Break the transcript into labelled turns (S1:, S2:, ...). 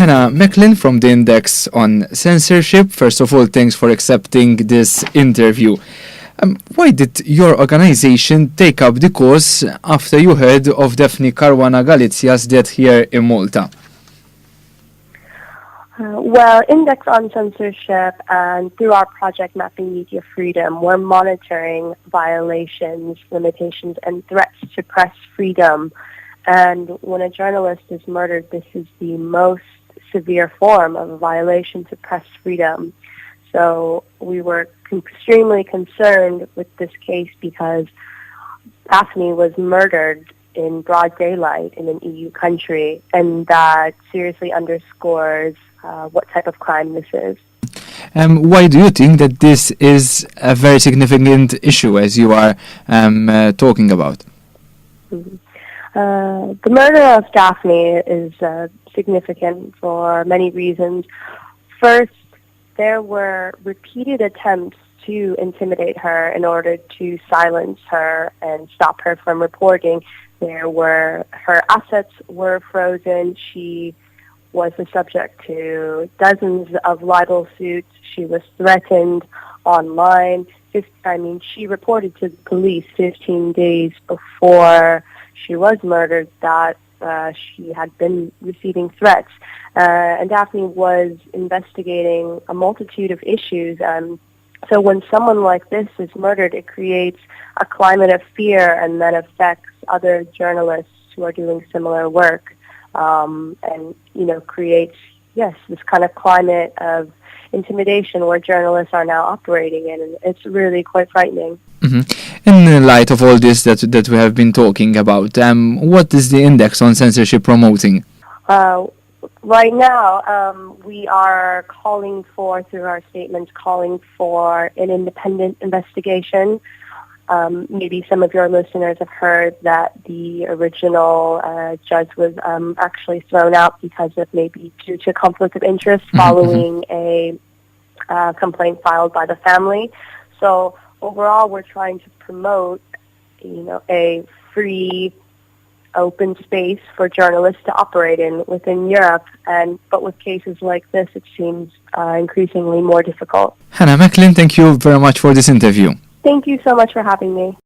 S1: Hannah, Machlin from the Index on Censorship. First of all, thanks for accepting this interview. Why did your organization take up the cause after you heard of Daphne Caruana Galizia's death here in Malta?
S2: Well, Index on Censorship and through our project Mapping Media Freedom, we're monitoring violations, limitations, and threats to press freedom. And when a journalist is murdered, this is the most severe form of a violation to press freedom. So we were extremely concerned with this case because Daphne was murdered in broad daylight in an EU country, and that seriously underscores what type of crime this is.
S1: Why do you think that this is a very significant issue, as you are talking about?
S2: The murder of Daphne is significant for many reasons. First, there were repeated attempts to intimidate her in order to silence her and stop her from reporting. Her assets were frozen. She was the subject to dozens of libel suits. She was threatened online. She reported to the police 15 days before she was murdered that she had been receiving threats. And Daphne was investigating a multitude of issues. So when someone like this is murdered, it creates a climate of fear and that affects other journalists who are doing similar work. And, creates, this kind of climate of intimidation where journalists are now operating in, and it's really quite frightening.
S1: Mm-hmm. In light of all this that we have been talking about, what is the Index on Censorship promoting?
S2: Right now, we are calling for, through our statements, calling for an independent investigation. Maybe some of your listeners have heard that the original judge was actually thrown out because of maybe due to conflict of interest following a complaint filed by the family. So overall, we're trying to promote, a free, open space for journalists to operate in within Europe. But with cases like this, it seems increasingly more difficult.
S1: Hannah Machlin, thank you very much for this interview.
S2: Thank you so much for having me.